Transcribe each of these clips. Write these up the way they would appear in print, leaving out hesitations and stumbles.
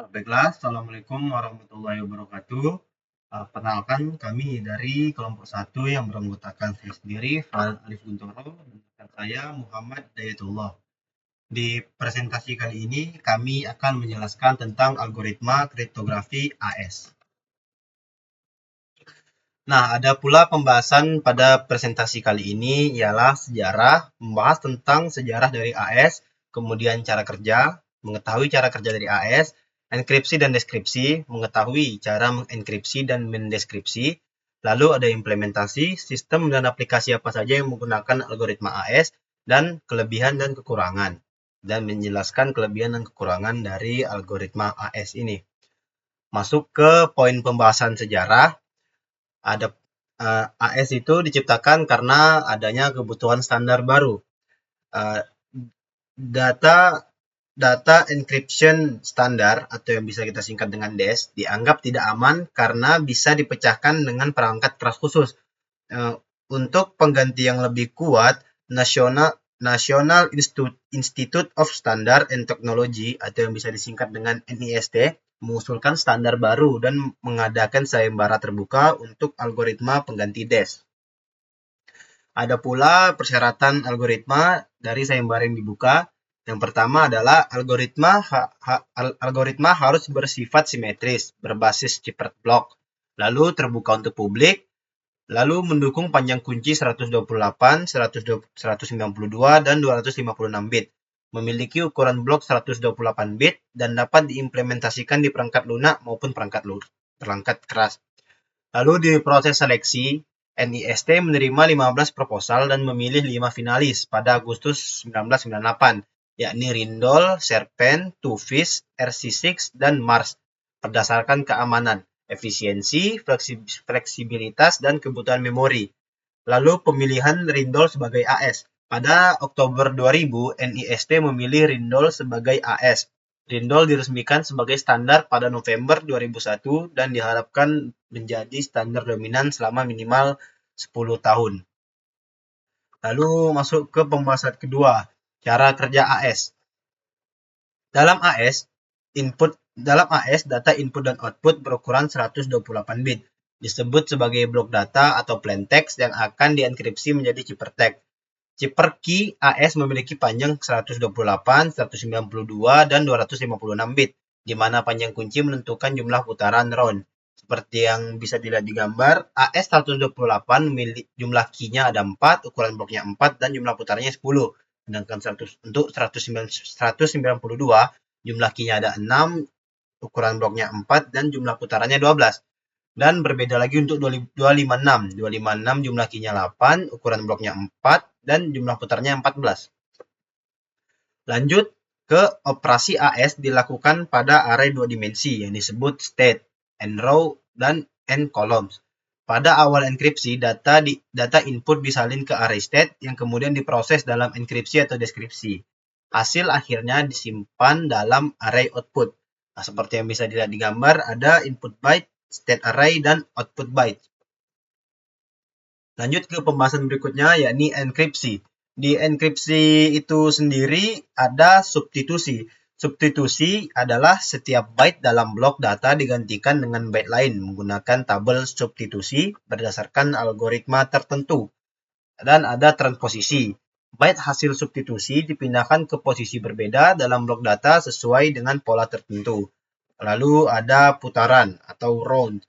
Baiklah, Assalamualaikum warahmatullahi wabarakatuh. Perkenalkan kami dari kelompok 1 yang beranggotakan saya sendiri, Farad Arif Guntoro, dan saya Muhammad Dayatullah. Di presentasi kali ini kami akan menjelaskan tentang algoritma kriptografi AES. Nah, ada pula pembahasan pada presentasi kali ini ialah sejarah, membahas tentang sejarah dari AES, kemudian cara kerja, mengetahui cara kerja dari AES, enkripsi dan deskripsi, mengetahui cara mengenkripsi dan mendeskripsi, lalu ada implementasi, sistem dan aplikasi apa saja yang menggunakan algoritma AES, dan kelebihan dan kekurangan, dan menjelaskan kelebihan dan kekurangan dari algoritma AES ini. Masuk ke poin pembahasan sejarah. Ada AES itu diciptakan karena adanya kebutuhan standar baru. Data encryption standar atau yang bisa kita singkat dengan DES dianggap tidak aman karena bisa dipecahkan dengan perangkat keras khusus. Untuk pengganti yang lebih kuat, National Institute of Standard and Technology atau yang bisa disingkat dengan NIST mengusulkan standar baru dan mengadakan sayembara terbuka untuk algoritma pengganti DES. Ada pula persyaratan algoritma dari sayembara yang dibuka. Yang pertama adalah algoritma harus bersifat simetris, berbasis Chippert block, lalu terbuka untuk publik, lalu mendukung panjang kunci 128, 192, dan 256 bit. Memiliki ukuran blok 128 bit dan dapat diimplementasikan di perangkat lunak maupun perangkat keras. Lalu di proses seleksi, NIST menerima 15 proposal dan memilih 5 finalis pada Agustus 1998, yakni Rindol, Serpent, Tufis, RC6, dan Mars, berdasarkan keamanan, efisiensi, fleksibilitas, dan kebutuhan memori. Lalu pemilihan Rindol sebagai AES. Pada Oktober 2000, NIST memilih Rindol sebagai AES. Rindol diresmikan sebagai standar pada November 2001 dan diharapkan menjadi standar dominan selama minimal 10 tahun. Lalu masuk ke pembahasan kedua, cara kerja AES. Dalam AES, data input dan output berukuran 128 bit, disebut sebagai blok data atau plain text yang akan dienkripsi menjadi ciphertext. Chippert key AES memiliki panjang 128, 192, dan 256 bit, di mana panjang kunci menentukan jumlah putaran round. Seperti yang bisa dilihat di gambar, AES 128 jumlah key-nya ada 4, ukuran bloknya 4, dan jumlah putarannya 10. Sedangkan untuk 192, jumlah key-nya ada 6, ukuran bloknya 4, dan jumlah putarannya 12. Dan berbeda lagi untuk 256. 256 jumlah key-nya 8, ukuran bloknya 4, dan jumlah putarnya 14. Lanjut ke operasi AES dilakukan pada array 2 dimensi yang disebut state, and row, dan and columns. Pada awal enkripsi, data input disalin ke array state yang kemudian diproses dalam enkripsi atau deskripsi. Hasil akhirnya disimpan dalam array output. Nah, seperti yang bisa dilihat di gambar, ada input byte, state array, dan output byte. Lanjut ke pembahasan berikutnya, yakni enkripsi. Di enkripsi itu sendiri ada substitusi. Substitusi adalah setiap byte dalam blok data digantikan dengan byte lain menggunakan tabel substitusi berdasarkan algoritma tertentu. Dan ada transposisi. Byte hasil substitusi dipindahkan ke posisi berbeda dalam blok data sesuai dengan pola tertentu. Lalu ada putaran atau round.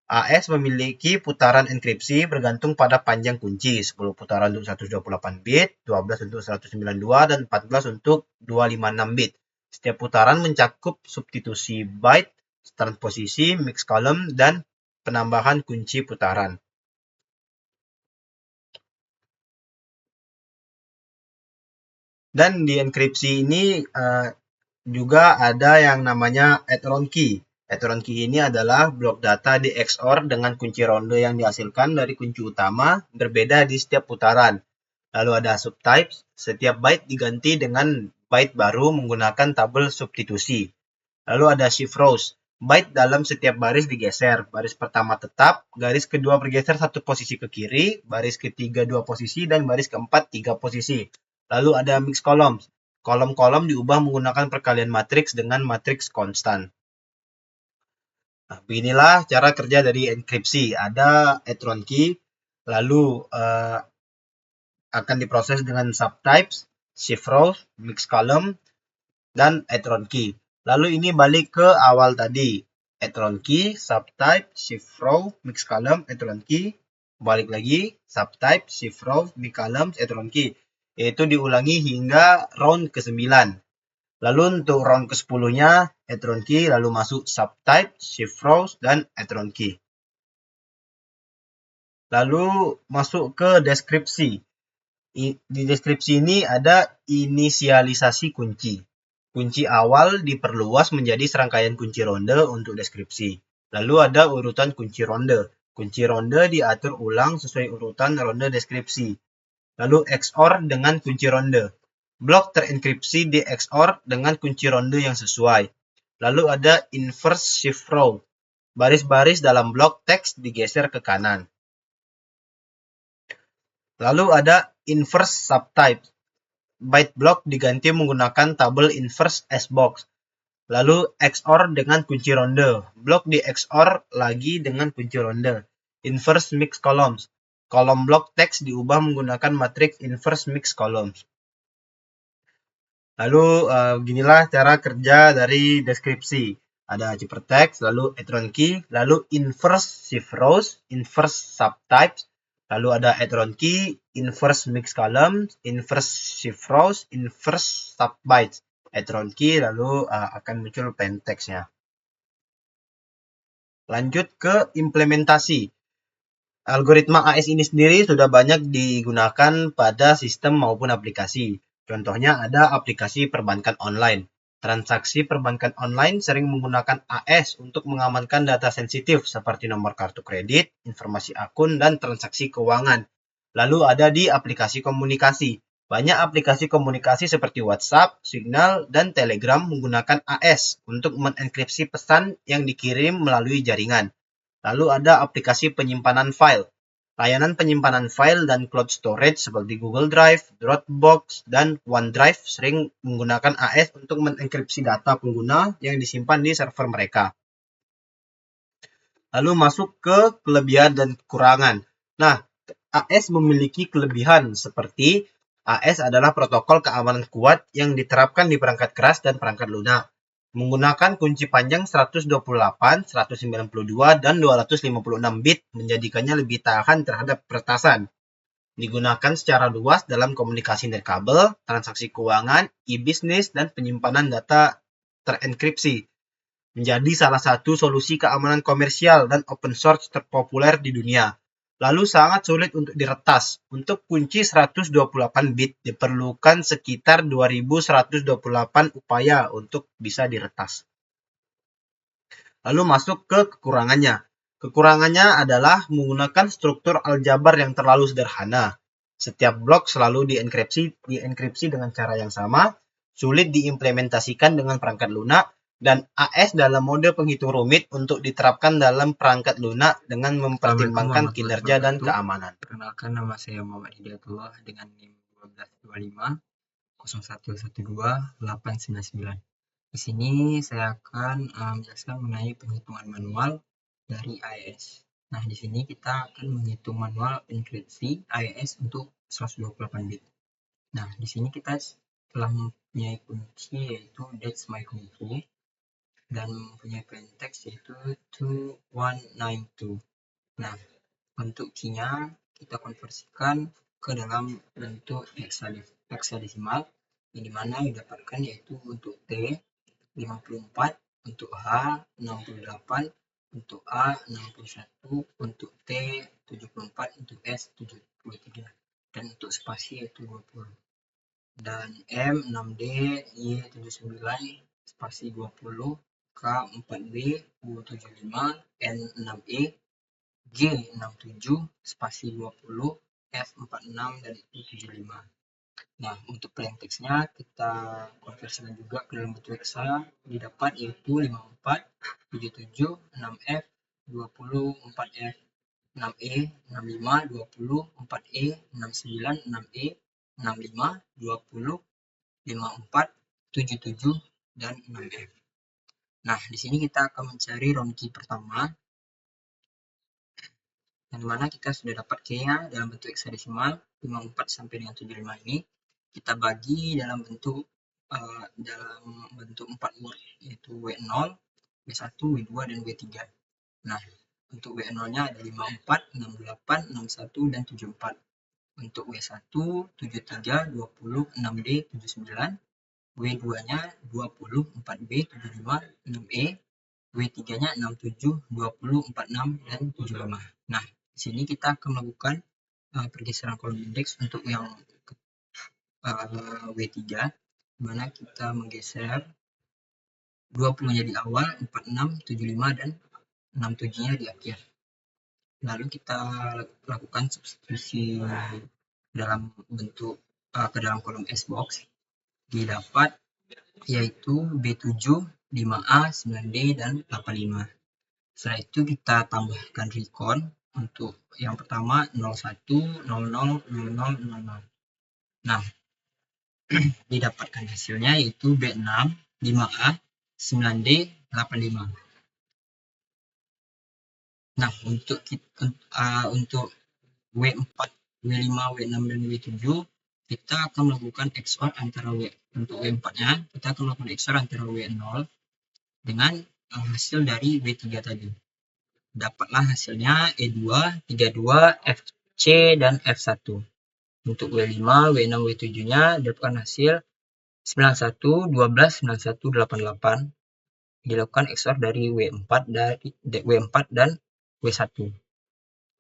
AES memiliki putaran enkripsi bergantung pada panjang kunci, 10 putaran untuk 128 bit, 12 untuk 192, dan 14 untuk 256 bit. Setiap putaran mencakup substitusi byte, transposisi, mix column, dan penambahan kunci putaran. Dan di enkripsi ini juga ada yang namanya add-round key. Add-round key ini adalah blok data di XOR dengan kunci ronde yang dihasilkan dari kunci utama berbeda di setiap putaran. Lalu ada subtypes, setiap byte diganti dengan byte baru menggunakan tabel substitusi. Lalu ada shift rows, Byte dalam setiap baris digeser. Baris pertama tetap, garis kedua bergeser 1 posisi ke kiri, baris ketiga 2 posisi, dan baris keempat 3 posisi. Lalu ada mix columns. Kolom-kolom diubah menggunakan perkalian matriks dengan matriks konstan. Nah, beginilah cara kerja dari enkripsi. Ada Etron key, lalu akan diproses dengan subtypes, shift rows, mix column, dan Etron key. Lalu ini balik ke awal tadi. Etron key, subtype, shift row, mix column, Etron key. Balik lagi, subtype, shift row, mix column, Etron key. Yaitu diulangi hingga round ke-9. Lalu untuk round ke-10-nya, Etron key, lalu masuk subtype, shift rows, dan Etron key. Lalu masuk ke deskripsi. Di deskripsi ini ada inisialisasi kunci. Kunci awal diperluas menjadi serangkaian kunci ronde untuk deskripsi. Lalu ada urutan kunci ronde. Kunci ronde diatur ulang sesuai urutan ronde deskripsi. Lalu XOR dengan kunci ronde. Blok terenkripsi di XOR dengan kunci ronde yang sesuai. Lalu ada inverse shift row. Baris-baris dalam blok teks digeser ke kanan. Lalu ada inverse subtype. Byte block diganti menggunakan tabel inverse S-box. Lalu XOR dengan kunci ronde. Blok di XOR lagi dengan kunci ronde. Inverse mix columns. Kolom blok teks diubah menggunakan matriks inverse mix columns. Lalu beginilah cara kerja dari deskripsi. Ada hypertext, lalu Etron key, lalu inverse shift rows, inverse subtypes, lalu ada Etron key, inverse mix columns, inverse shift rows, inverse subbytes. Etron key, lalu akan muncul plain text-nya. Lanjut ke implementasi. Algoritma AS ini sendiri sudah banyak digunakan pada sistem maupun aplikasi. Contohnya ada aplikasi perbankan online. Transaksi perbankan online sering menggunakan AS untuk mengamankan data sensitif seperti nomor kartu kredit, informasi akun, dan transaksi keuangan. Lalu ada di aplikasi komunikasi. Banyak aplikasi komunikasi seperti WhatsApp, Signal, dan Telegram menggunakan AS untuk mengenkripsi pesan yang dikirim melalui jaringan. Lalu ada aplikasi penyimpanan file. Layanan penyimpanan file dan cloud storage seperti Google Drive, Dropbox, dan OneDrive sering menggunakan AS untuk mengenkripsi data pengguna yang disimpan di server mereka. Lalu masuk ke kelebihan dan kekurangan. Nah, AS memiliki kelebihan seperti AS adalah protokol keamanan kuat yang diterapkan di perangkat keras dan perangkat lunak. Menggunakan kunci panjang 128, 192, dan 256 bit menjadikannya lebih tahan terhadap peretasan. Digunakan secara luas dalam komunikasi nirkabel, transaksi keuangan, e-bisnis, dan penyimpanan data terenkripsi. Menjadi salah satu solusi keamanan komersial dan open source terpopuler di dunia. Lalu sangat sulit untuk diretas. Untuk kunci 128 bit diperlukan sekitar 2128 upaya untuk bisa diretas. Lalu masuk ke kekurangannya. Kekurangannya adalah menggunakan struktur aljabar yang terlalu sederhana. Setiap blok selalu dienkripsi dengan cara yang sama, sulit diimplementasikan dengan perangkat lunak, dan AS dalam mode penghitung rumit untuk diterapkan dalam perangkat lunak dengan mempertimbangkan kinerja dan keamanan. Perkenalkan, nama saya Muhammad Hidayatullah dengan NIM 1225 0112 899. Di sini saya akan menjelaskan mengenai penghitungan manual dari AES. Nah, di sini kita akan menghitung manual enkripsi AES untuk 128 bit. Nah, di sini kita telah mempunyai kunci yaitu that's my kunci dan mempunyai plain text yaitu 2192. Nah, untuk key-nya kita konversikan ke dalam bentuk hexadesimal yang dimana didapatkan yaitu untuk T 54, untuk H 68, untuk A 61, untuk T 74, untuk S 73, dan untuk spasi yaitu 20. Dan M 6D, Y 79, spasi 20, K 4B, U 75, N 6E, G 67, spasi 20, F 46, dan I 75. Nah, untuk plain text-nya kita konversikan juga ke dalam bentuk hexa, didapat yaitu 54, 77, 6F, 20, 4F, 6E, 65, 20, 4E, 69, 6E, 65, 20, 54, 77, dan 6F. Nah, di sini kita akan mencari round key pertama, yang mana kita sudah dapat key-nya dalam bentuk hexadesimal 54 sampai dengan 75 ini. Kita bagi dalam bentuk 4 word, yaitu W0, W1, W2, dan W3. Nah, untuk W0-nya ada 54, 68, 61, dan 74. Untuk W1, 73, 20, 6D, 79. W2-nya 20, 4B, 75, 6E. W3-nya 67, 20, 46, dan 75. Nah, di sini kita akan melakukan pergeseran kolom indeks untuk yang W3, di mana kita menggeser 20 menjadi awal, 46, 75, dan 67-nya di akhir. Lalu kita lakukan substitusi dalam bentuk ke dalam kolom S-box, didapat yaitu B7, 5A, 9D, dan 85. Setelah itu kita tambahkan recon untuk yang pertama 01, 00, 00, 00. Nah, didapatkan hasilnya yaitu B6, 5A, 9D, 85. Nah, untuk W4, W5, W6, dan W7, kita akan melakukan XOR antara untuk W4-nya, kita akan melakukan XOR antara W0 dengan hasil dari W3 tadi. Dapatlah hasilnya E2, 32, FC, dan F1. Untuk W5, W6, W7-nya dapatkan hasil 91, 12, 91, 88. Dilakukan XOR dari W4 dan W1.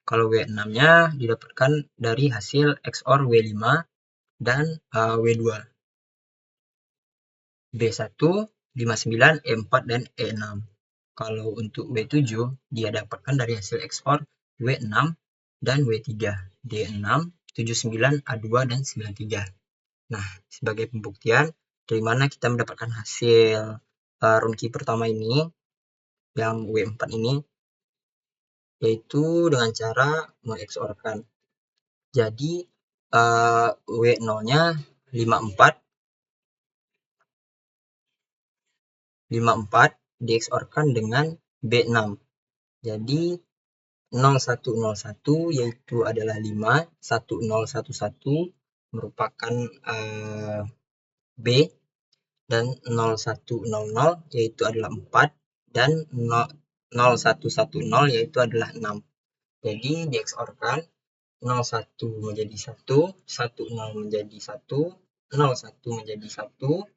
Kalau W6-nya didapatkan dari hasil XOR W5 dan W2. B1, 59, E4, dan E6. Kalau untuk W7, dia dapatkan dari hasil XOR W6 dan W3. D6, 79, A2, dan 93. Nah, sebagai pembuktian, dari mana kita mendapatkan hasil round key pertama ini, yang W4 ini, yaitu dengan cara mengXOR-kan. Jadi, W0-nya 54 di-XOR-kan dengan B6. Jadi, 0101 yaitu adalah 5, 1011 merupakan B, dan 0100 yaitu adalah 4, dan 0110 yaitu adalah 6. Jadi di-XOR-kan 01 menjadi 1, 10 menjadi 1, 01 menjadi 1,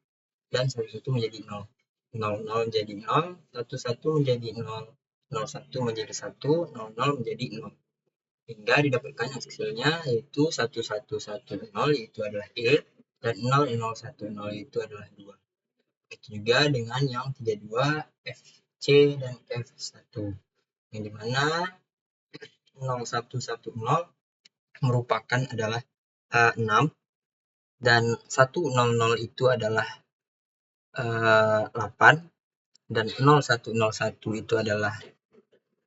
dan 11 menjadi 0. 00 menjadi 0, 11 menjadi 0, 01 menjadi 1, 00 menjadi 0. Hingga didapatkan hasilnya yaitu 1110 yaitu adalah E, dan 0010 yaitu adalah 2. Itu juga dengan yang 32, FC, dan F1. Yang dimana 0110 merupakan adalah 6, dan 100 itu adalah 8, dan 0101 itu adalah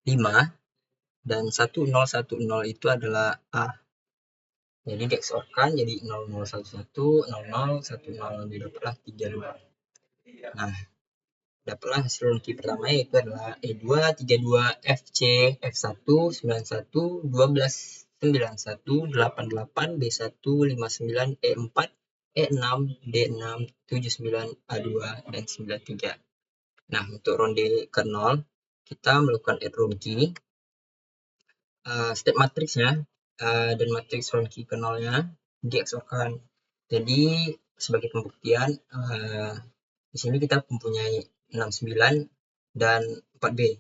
5, dan 1010 itu adalah A. Jadi di-XOR-kan jadi 0011, 0010, didapatlah 32. Nah, dapatlah hasil round key pertama yaitu adalah E2, 32, FC, F1, 91, 12, 91, 88, B1, 59, E4, E6, D6, 79, A2, dan 93. Nah, untuk ronde ke-0, kita melakukan add round key. Step matriksnya dan matriks round key ke-0-nya di-XOR-kan. Jadi, sebagai pembuktian, di sini kita mempunyai 69 dan 4B.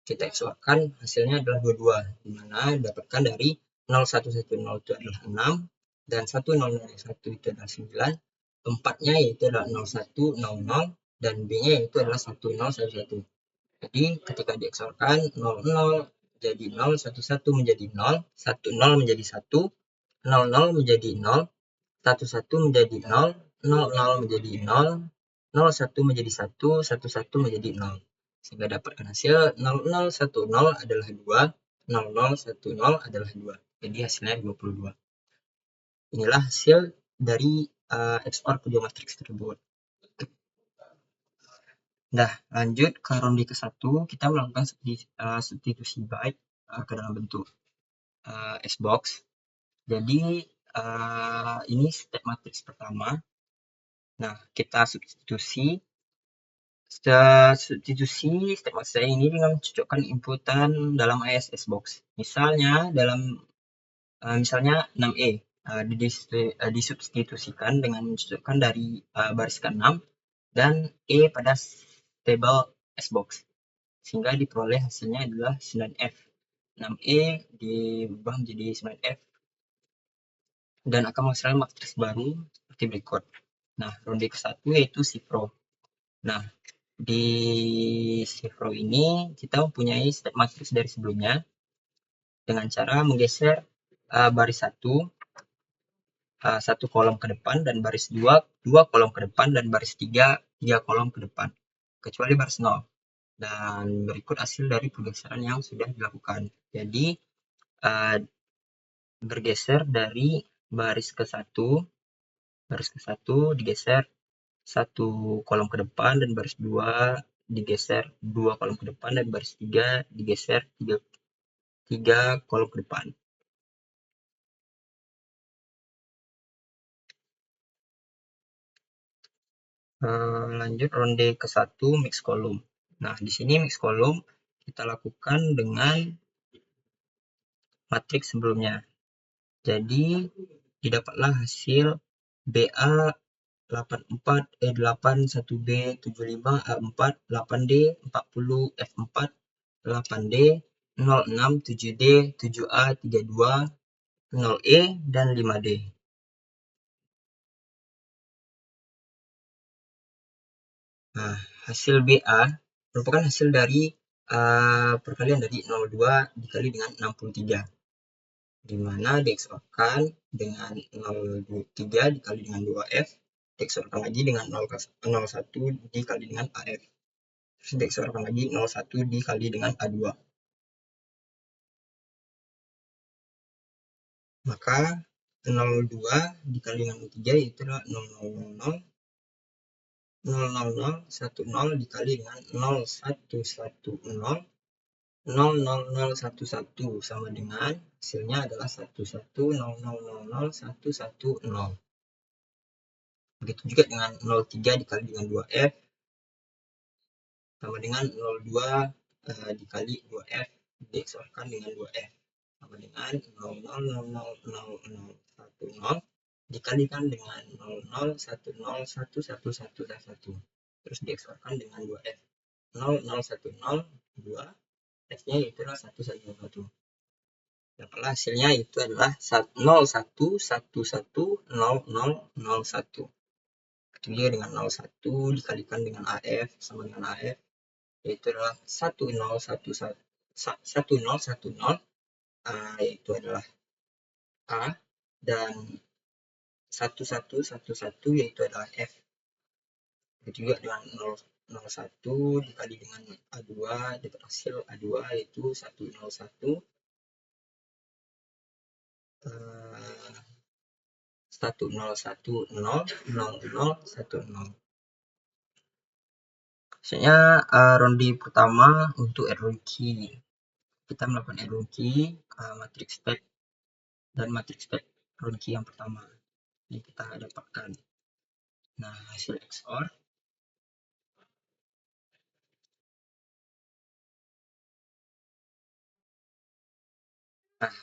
Kita XOR-kan hasilnya adalah 22, di mana dapatkan dari 0110 itu adalah 6, dan 1001 itu adalah 9, 4-nya yaitu adalah 0100, dan B-nya yaitu adalah 1011. Jadi ketika di-XOR-kan 00 jadi 0, 11 menjadi 0, 10 menjadi 1, 00 menjadi 0, 11 menjadi 0, 00 menjadi 0, 01 menjadi 1, 11 menjadi 0. Sehingga dapatkan hasil 0010 adalah 2, 0010 adalah 2. Jadi hasilnya 22. Inilah hasil dari XOR kedua matriks tersebut. Nah, lanjut ke ronde ke-1, kita melakukan substitusi byte ke dalam bentuk S-box. Jadi, ini step matriks pertama. Nah, kita substitusi step matriks saya ini dengan mencocokkan inputan dalam ISS box. Misalnya dalam misalnya 6E disubstitusikan dengan mencocokkan dari baris ke-6 dan E pada table S-box, sehingga diperoleh hasilnya adalah 9F. 6E diubah menjadi 9F dan akan menghasilkan matriks baru seperti berikut. Nah, ronde ke-1 yaitu Cipro. Nah, di Cipro ini kita mempunyai step matriks dari sebelumnya dengan cara menggeser baris 1 kolom ke depan dan baris 2 kolom ke depan dan baris 3 kolom ke depan, kecuali baris 0. Dan berikut hasil dari pergeseran yang sudah dilakukan. Jadi bergeser dari baris ke-1 digeser 1 kolom ke depan dan baris 2 digeser 2 kolom ke depan dan baris 3 digeser 3 kolom ke depan. Lanjut ronde ke-1 mix kolom. Nah, di sini mix kolom kita lakukan dengan matriks sebelumnya. Jadi didapatlah hasil BA 84 E8 1B 75 A4 8D 40 F4 8D 06 7D 7A 32 0E dan 5D. Nah, hasil BA merupakan hasil dari perkalian dari 02 dikali dengan 63, di mana diXOR-kan dengan 03 dikali dengan 2F, diXOR-kan lagi dengan 01 dikali dengan AF, terus diXOR-kan lagi 01 dikali dengan A2. Maka 02 dikali dengan 3 yaitu adalah 0000, 00010 dikali dengan 0110, 00011 sama dengan hasilnya adalah 1100001110. Begitu juga dengan 03 dikali dengan 2F sama dengan 02 dikali 2F diXOR-kan dengan 2F sama dengan 000010 dikalikan dengan 00101111, terus diXOR-kan dengan 2F 0010 2 F-nya yaitu adalah 111. Dapatlah hasilnya itu adalah 01110001. Kemudian dengan 01 dikalikan dengan AF sama dengan AF yaitu adalah 1010 yaitu adalah A, dan 1111 yaitu adalah F. Begitu juga dengan 01 dikali dengan A2 dapat hasil A2 yaitu 101 10100010. Maksudnya ronde pertama untuk error key. Kita melakukan error key matriks stack dan matriks stack error key yang pertama. Ini kita dapatkan. Nah, hasil XOR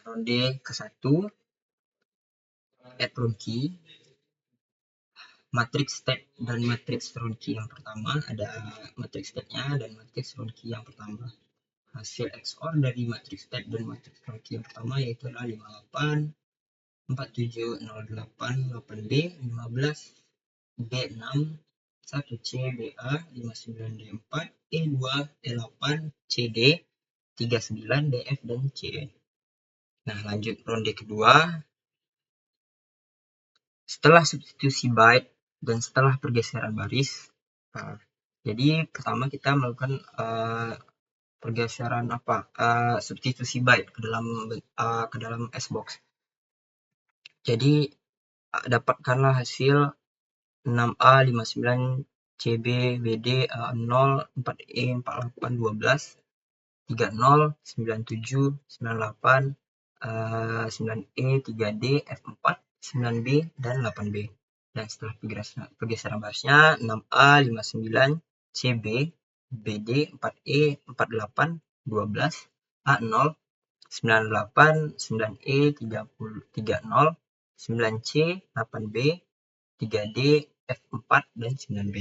ronde ke-1 add row key, matriks stack dan matriks row key yang pertama, ada matriks stacknya dan matriks row key yang pertama. Hasil XOR dari matriks stack dan matriks row key yang pertama yaitu adalah 58 4708 8B 15 B6 1C BA 59 D4 E2 E8 CD 39 DF dan CE. Nah, lanjut ronde kedua. Setelah substitusi byte dan setelah pergeseran baris, jadi pertama kita melakukan pergeseran substitusi byte ke dalam Xbox. Jadi dapatkanlah hasil 6A59 CB WD 0 4E 48 12 30 97 98 9E 3D F4 9B dan 8B. Dan setelah pergeseran barisnya 6A59 CB BD 4E 48 12 A0 98 9E 30 9C 8B 3D F4 dan 9B.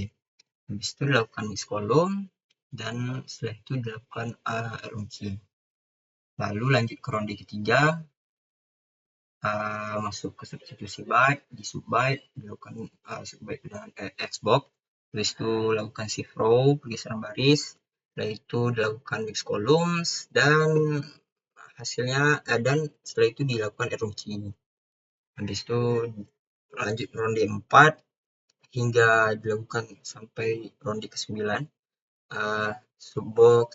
Habis itu dilakukan mix kolom dan setelah itu dilakukan ROC. Lalu lanjut ke ronde ketiga, masuk ke substitusi byte, di subbyte dilakukan subbyte dengan Xbox. Habis itu lakukan shift row, pergeseran baris. Setelah itu dilakukan mix columns dan hasilnya dan setelah itu dilakukan ROC. Habis itu lanjut ronde 4 hingga dilakukan sampai ronde ke-9. Subbyte,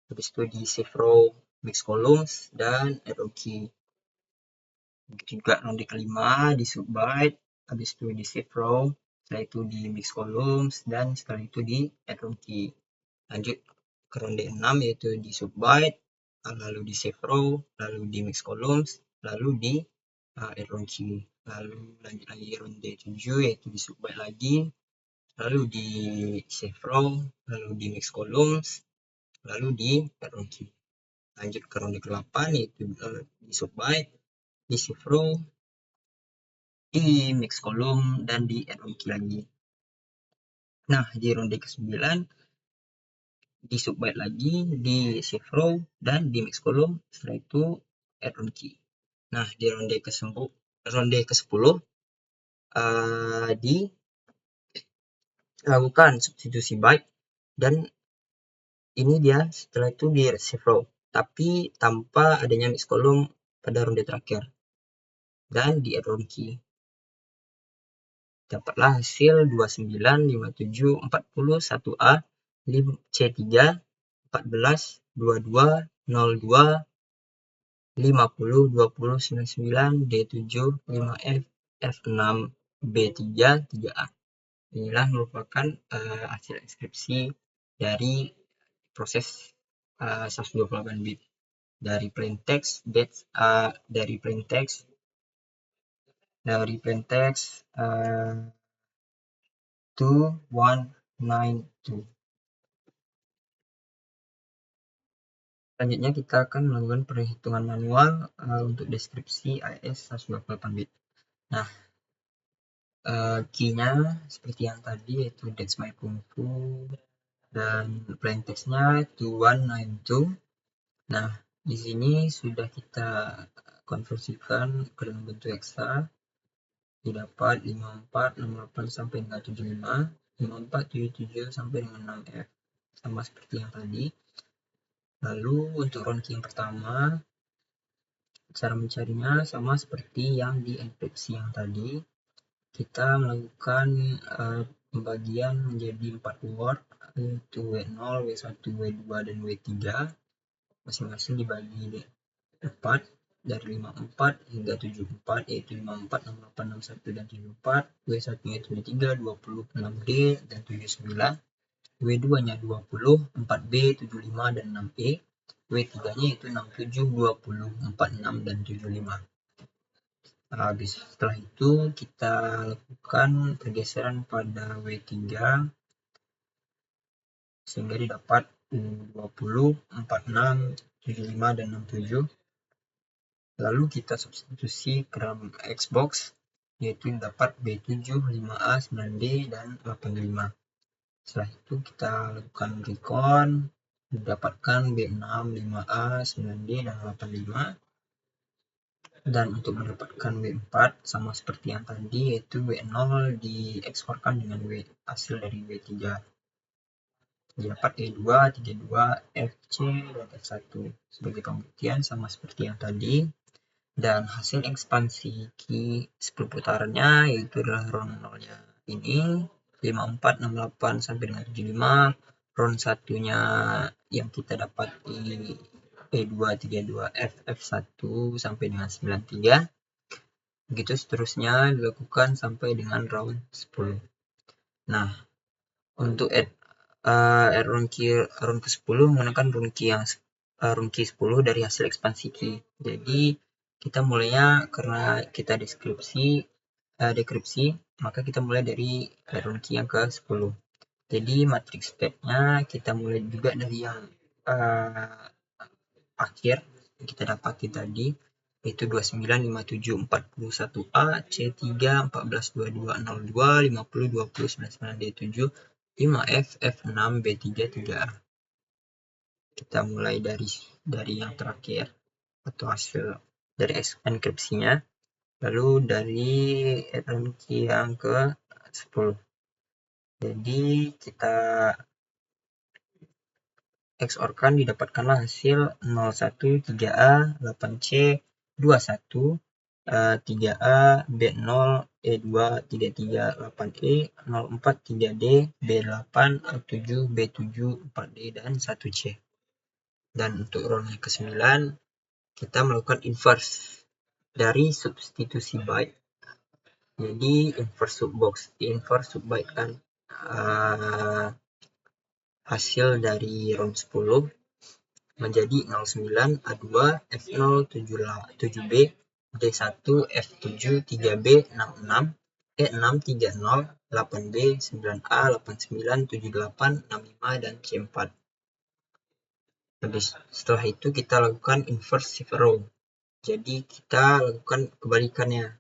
habis itu di shift row, mix columns dan ROC. Juga ronde kelima di subbyte, habis itu di shift row, setelah itu di mix columns dan setelah itu di ROC. Lanjut ke ronde 6 yaitu di subbyte, lalu di shift row, lalu di mix columns, lalu di ROC. Lalu lanjut lagi ronde 7 yaitu di subbyte lagi, lalu di shift row, lalu di mix columns, lalu di ROC. Lanjut ke ronde ke-8 yaitu di subbyte, di shift row, di mix column dan di ROC lagi. Nah, di ronde ke-9 di subbyte lagi, di shift row dan di mix column, setelah itu ROC. Nah, di ronde ke-10 dilakukan substitusi byte dan ini dia setelah itu di shift row, tapi tanpa adanya mix column pada ronde terakhir dan di ROC. Dapatlah hasil 29 57 40 1A C3 14 22 02 50 20 99 D7 5F F6 B3 3A. Inilah merupakan hasil inskripsi dari proses 128 bit dari plain text dari plain text 2192. Selanjutnya kita akan melakukan perhitungan manual untuk deskripsi AES 128 bit. Nah, key-nya seperti yang tadi yaitu that's my kung fu dan plain text-nya 2192. Nah, di sini sudah kita konversikan ke dalam bentuk hexa. Didapat 54 68 sampai dengan 75, 54 77 sampai dengan 6F, sama seperti yang tadi. Lalu untuk round key yang pertama, cara mencarinya sama seperti yang di enkripsi yang tadi. Kita melakukan pembagian menjadi 4 word, yaitu W0, W1, W2, dan W3. Masing-masing dibagi 4 dari 54 hingga 74, yaitu 54, 68, 61, dan 74. W1 yaitu 3, 20, 6D, dan 79. W2-nya 20, 4B, 75, dan 6E. W3-nya yaitu 67, 20, 46, dan 75. Habis setelah itu kita lakukan pergeseran pada W3 sehingga didapat 20, 46, 75, dan 67. Lalu kita substitusi ke dalam Xbox yaitu dapat B7, 5A, 9D, dan 85. Setelah itu kita lakukan recon, mendapatkan B6, 5A, 9D, dan 85. Dan untuk mendapatkan W4 sama seperti yang tadi yaitu W0 dieksporkan dengan hasil dari W3. Dapat E2, 32, FC, dan F1. Sebagai pembuktian sama seperti yang tadi. Dan hasil ekspansi key 10 putarannya yaitu adalah round 0-nya ini 54, 68 sampai dengan 75. Round 1-nya yang kita dapat di E2, 32, F, F1 sampai dengan 93. Begitu seterusnya dilakukan sampai dengan round 10. Nah, untuk round ke-10 menggunakan round key 10 dari hasil ekspansi key. Jadi kita mulainya karena kita dekripsi, maka kita mulai dari round key yang ke-10. Jadi matriks stepnya kita mulai juga dari yang akhir yang kita dapati tadi, yaitu 295741A, C3, 142202, 502099 D7, 5F, F6, B3, 3A. Kita mulai dari yang terakhir atau hasil dari enkripsinya, lalu dari round key yang ke-10. Jadi kita XOR kan didapatkanlah hasil 01 3A 8C 21 3A B0 E2 33 8E 04 3D B8 A7 B7 4D dan 1C. Dan untuk round ke-9 kita melakukan inverse dari substitusi byte. Jadi inverse sub byte kan hasil dari round 10 menjadi 09 A2 F0 7B D1 F7 3B 66 E6 30 8B 9A 89 78 65 dan C4. Habis setelah itu kita lakukan inverse shift row. Jadi kita lakukan kebalikannya.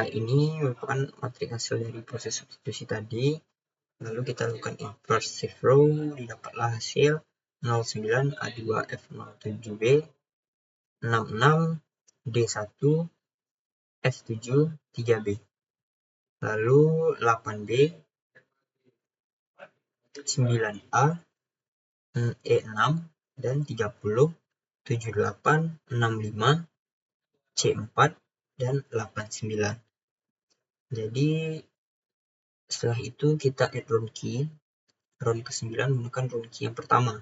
Ini merupakan matrik hasil dari proses substitusi tadi. Lalu kita lakukan inverse shift row, didapatlah hasil 09 A2 F07B 66 D1 F7 3B. Lalu 8B 9A E6 dan 30 78 65 C4 dan 89. Jadi setelah itu kita add round key. Round ke-9 menggunakan round key yang pertama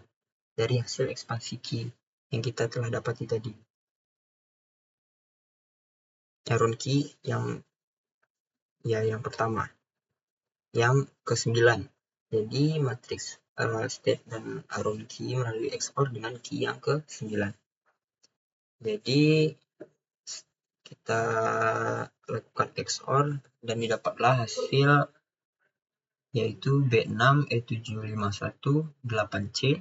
dari hasil ekspansi key yang kita telah dapati tadi. Round key yang pertama, yang ke-9. Jadi matriks state dan round key melalui XOR dengan key yang ke-9. Jadi kita lakukan XOR dan didapatlah hasil yaitu B6 E751 8C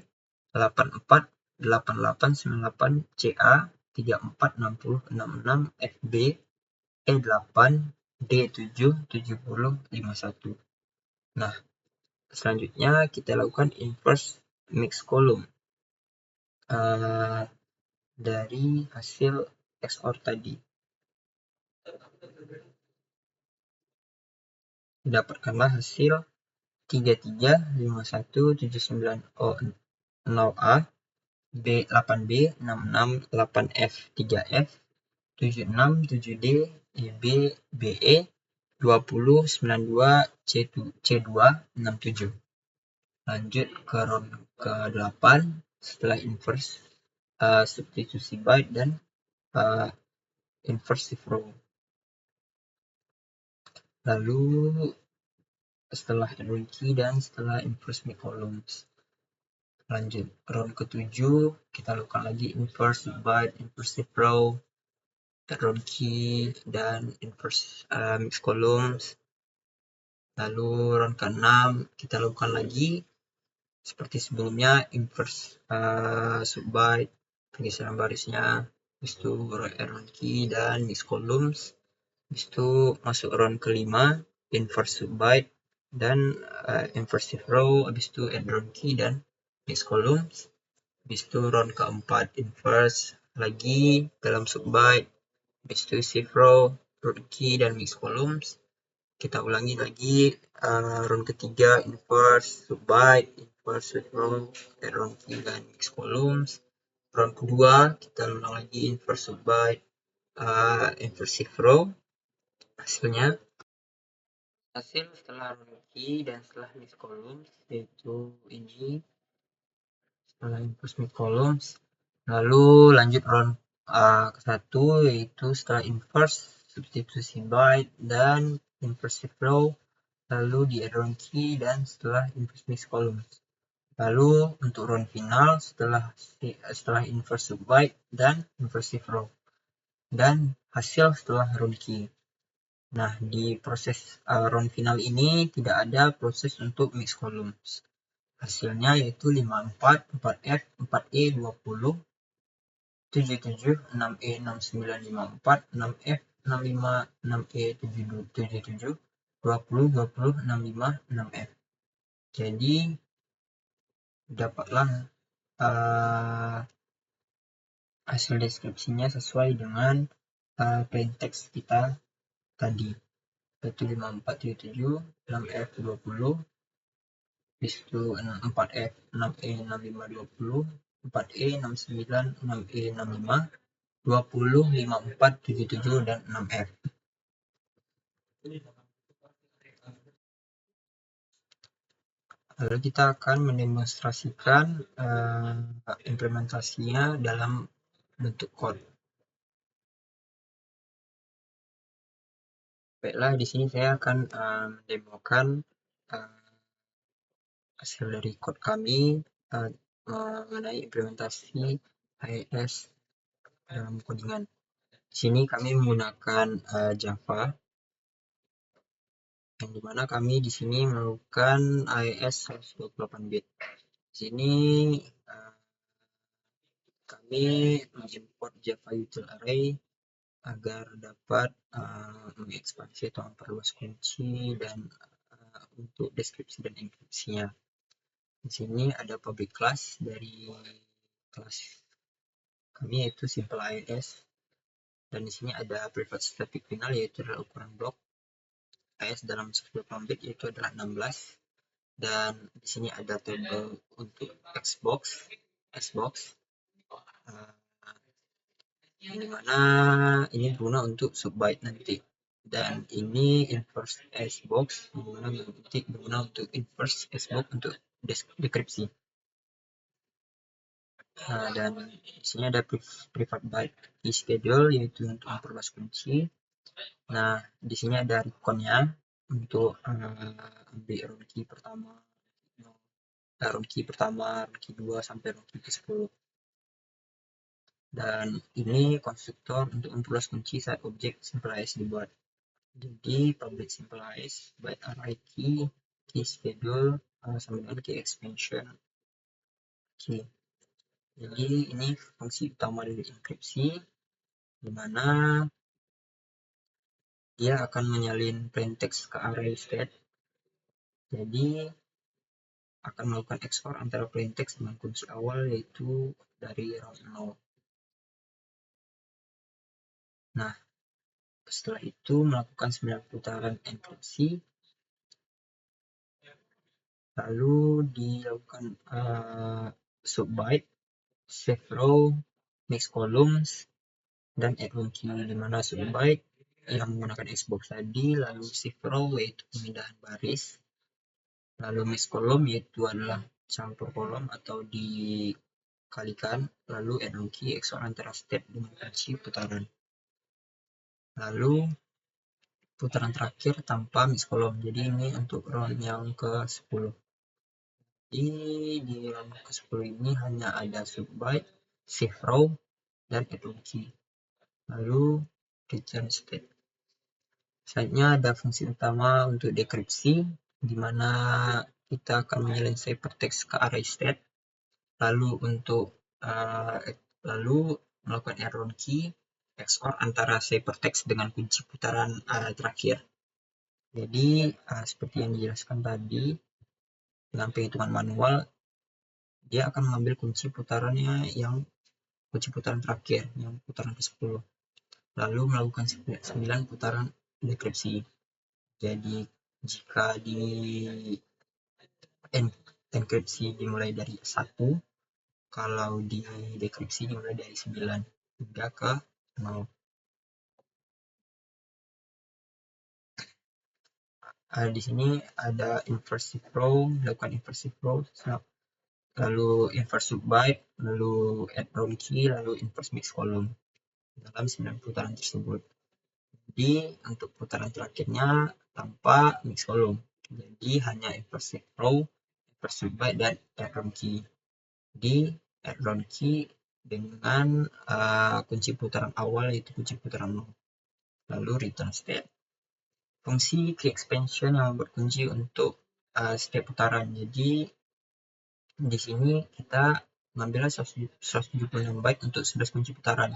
84 88 98 CA 34 60 66 FB E8 D7 70 51. Nah, selanjutnya kita lakukan inverse mix column dari hasil XOR tadi. Dapatkanlah hasil 33 51 79 0A B8B 66 8F 3F 76 7D EB BE 20 92 C2 67. Lanjut ke round ke-8 setelah inverse substitusi byte dan inverse shift row. Lalu setelah round key dan setelah inverse mix columns. Lanjut round ke-7 kita lakukan lagi inverse byte, inverse shift row, round key dan inverse mix columns. Lalu round ke-6 kita lakukan lagi seperti sebelumnya inverse sub byte, pergeseran barisnya, habis itu round key dan mix columns. Habis itu masuk round ke-5 inverse sub byte dan inverse shift row, habis itu add round key dan mix columns. Habis itu round ke-4 inverse lagi dalam sub byte, habis itu shift row, round key dan mix columns. Kita ulangi lagi round ketiga inverse sub byte, inverse shift row, add round key dan mix columns. round kedua kita ulang lagi inverse sub byte inversive row. Hasil setelah round key dan setelah mix columns yaitu ini setelah inverse mix columns. Lalu lanjut round ke satu yaitu setelah inverse substitusi byte dan inversive row, lalu di add round key dan setelah inverse mix columns. Lalu untuk round final setelah inverse sub byte dan inversive row dan hasil setelah round key. Nah, di proses round final ini tidak ada proses untuk mix columns. Hasilnya yaitu 54, 4F, 4E, 20, 77, 6E, 69, 54, 6F, 65, 6E, 77, 20, 20, 65, 6F. Jadi, dapatlah hasil deskripsinya sesuai dengan plain text kita tadi, yaitu 5477, 6F 20, habis itu 4F 6E 65 20, 4E 69, 6E 65, 20, 54 77 dan 6F. Lalu kita akan mendemonstrasikan implementasinya dalam bentuk code. Baiklah, di sini saya akan mendemokan hasil dari code kami mengenai implementasi IIS dalam codingan. Di sini kami menggunakan Java, yang dimana kami di sini melakukan IIS 128 bit. Di sini kami mengimport Java util array agar dapat mengekspansi atau memperluas kunci dan untuk deskripsi dan enkripsinya. Di sini ada public class dari kelas kami yaitu simple IIS, dan di sini ada private static final yaitu adalah ukuran blok IIS dalam 128 bit yaitu adalah 16, dan di sini ada tabel untuk Xbox yang dimana ini berguna untuk subbyte nanti, dan ini inverse Xbox yang dimana nanti berguna untuk inverse Xbox untuk dekripsi. Dan di sini ada private byte key schedule yaitu untuk memperluas kunci. Nah, di sini ada recon-nya untuk ambil round key pertama, round key 2 sampai round key ke-10. Dan ini konstruktor untuk memperluas kunci saat objek simplice dibuat. Jadi public simplice byte array key schedule sama dengan key expansion key. Jadi ini fungsi utama dari enkripsi, di mana dia akan menyalin plain text ke array state. Jadi akan melakukan XOR antara plain text dengan kunci awal yaitu dari round 0. Nah, setelah itu melakukan 9 putaran enkripsi, lalu dilakukan sub byte, save row, mix columns, dan add row key, di mana sub byte yang menggunakan Xbox tadi, lalu save row yaitu pemindahan baris, lalu mix column yaitu adalah campur kolom atau dikalikan, lalu add row key XOR antara state dengan kunci putaran. Lalu putaran terakhir tanpa mix column, jadi ini untuk round yang ke-10. Di round ke-10 ini hanya ada sub byte, save row, dan add row key, lalu return state. Selanjutnya ada fungsi utama untuk dekripsi, di mana kita akan menyalin ciphertext ke array state, lalu untuk lalu melakukan add row key XOR antara ciphertext dengan kunci putaran terakhir. Jadi seperti yang dijelaskan tadi, dengan penghitungan manual dia akan mengambil kunci putarannya yang kunci putaran terakhir yang putaran ke-10, lalu melakukan 9 putaran dekripsi. Jadi jika di enkripsi dimulai dari 1, Kalau di dekripsi dimulai dari 9 hingga ke 0. Di sini ada inverse shift row, lakukan inverse shift row, lalu inverse subbyte, lalu add round key, lalu inverse mix column dalam 9 putaran tersebut. Jadi untuk putaran terakhirnya tanpa mix column. Jadi hanya inverse shift row, inverse subbyte, dan add round key. Di add round key dengan kunci putaran awal yaitu kunci putaran 0. Lalu return state. Fungsi key expansion yang berkunci untuk setiap putaran. Jadi di sini kita mengambil 176 byte untuk 11 kunci putaran.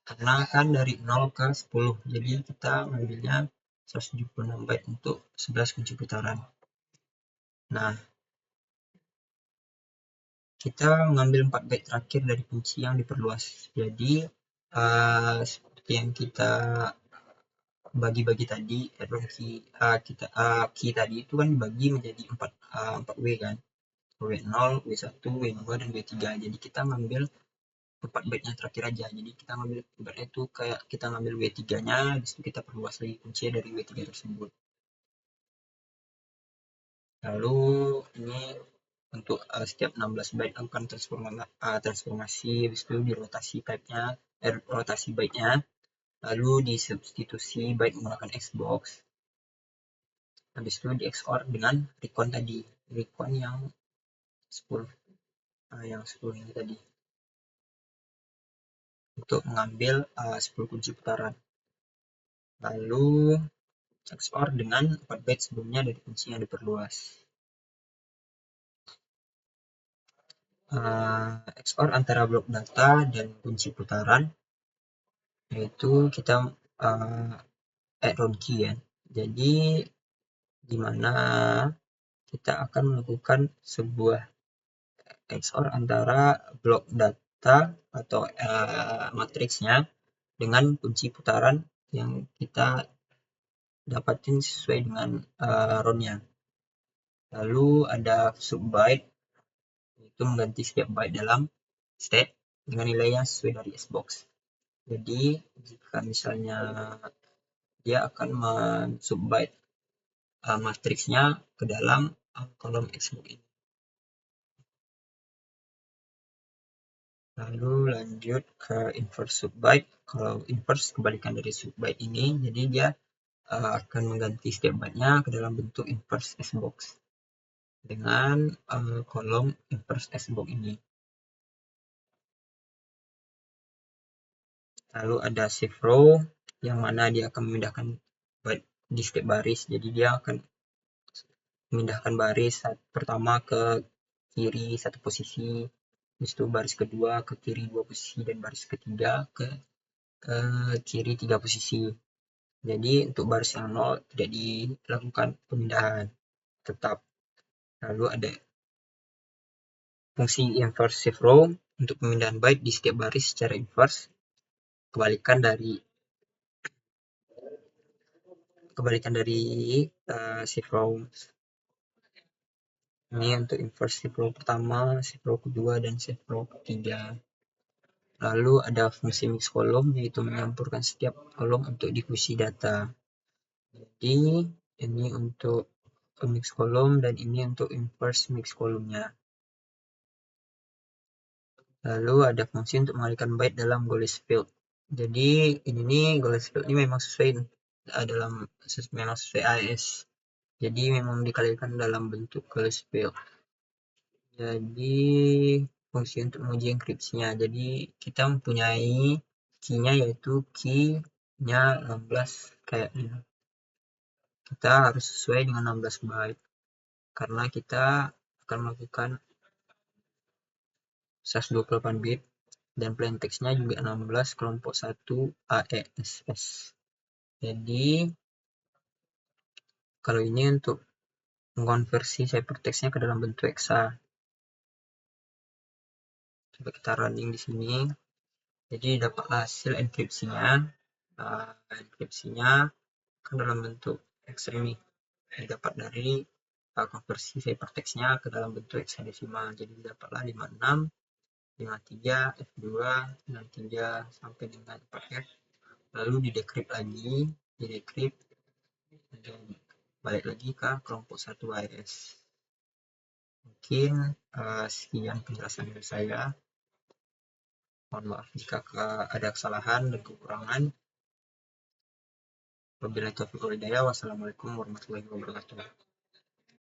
Karena kan dari 0 ke 10, jadi kita mengambilnya 176 byte untuk 11 kunci putaran. Nah, kita mengambil 4 byte terakhir dari kunci yang diperluas. Jadi seperti yang kita bagi-bagi tadi, key tadi itu kan dibagi menjadi 4 W kan. W0, W1, W2, dan W3. Jadi kita ngambil 4 byte-nya terakhir aja. Jadi kita ngambil ibaratnya itu kayak kita ngambil W3-nya, di situ kita perluas lagi kunci dari W3 tersebut. Lalu ini untuk setiap 16 byte lakukan transformasi, habis itu dirotasi type-nya, rotasi byte-nya, lalu disubstitusi byte menggunakan Xbox. Habis itu di XOR dengan recon tadi, recon yang 10 ini tadi, untuk mengambil 10 kunci putaran. Lalu XOR dengan 4 byte sebelumnya dari kunci yang diperluas. XOR antara blok data dan kunci putaran, yaitu kita add round key ya. Jadi dimana kita akan melakukan sebuah XOR antara blok data atau matriksnya dengan kunci putaran yang kita dapatin sesuai dengan round-nya. Lalu ada subbyte, itu mengganti setiap byte dalam state dengan nilainya sesuai dari Xbox. Jadi jika misalnya dia akan men-subbyte matriksnya ke dalam kolom Xbox ini. Lalu lanjut ke inverse subbyte. Kalau inverse kebalikan dari subbyte ini, jadi dia akan mengganti setiap byte-nya ke dalam bentuk inverse Xbox dengan kolom inverse Xbox ini. Lalu ada shift row yang mana dia akan memindahkan byte di setiap baris. Jadi dia akan memindahkan baris pertama ke kiri 1 posisi, habis itu baris kedua ke kiri 2 posisi, dan baris ketiga ke kiri 3 posisi. Jadi untuk baris yang 0 tidak dilakukan pemindahan tetap. Lalu ada fungsi inverse shift row untuk pemindahan byte di setiap baris secara inverse, kebalikan dari shift row. Ini untuk inverse shift row pertama, shift row kedua, dan shift row ketiga. Lalu ada fungsi mix column, yaitu menyampurkan setiap kolom untuk difusi data. Jadi ini untuk mix column dan ini untuk inverse mix column-nya. Lalu ada fungsi untuk mengalihkan byte dalam goalless field. Jadi ini goalless field ini memang sesuai AES. Jadi memang dikalikan dalam bentuk goalless field. Jadi fungsi untuk menguji enkripsinya. Jadi kita mempunyai key-nya, yaitu key-nya 16 kayak ini. Kita harus sesuai dengan 16 byte karena kita akan melakukan 128 bit dan plain text-nya juga 16 kelompok 1 AESS. Jadi kalau ini untuk mengkonversi ciphertext-nya ke dalam bentuk hexa. Coba kita running di sini. Jadi dapatlah hasil enkripsinya. Enkripsinya kan dalam bentuk hexa ini. Dapat dari konversi ciphertext-nya ke dalam bentuk hexadesimal. Jadi dapatlah 56 53, F2, 63 sampai dengan 4F. Lalu di decrypt lagi, dan balik lagi ke kelompok 1 AES. Mungkin sekian penjelasan dari saya. Mohon maaf jika ada kesalahan dan kekurangan. Wabillahi taufiq wal hidayah. Wassalamualaikum warahmatullahi wabarakatuh.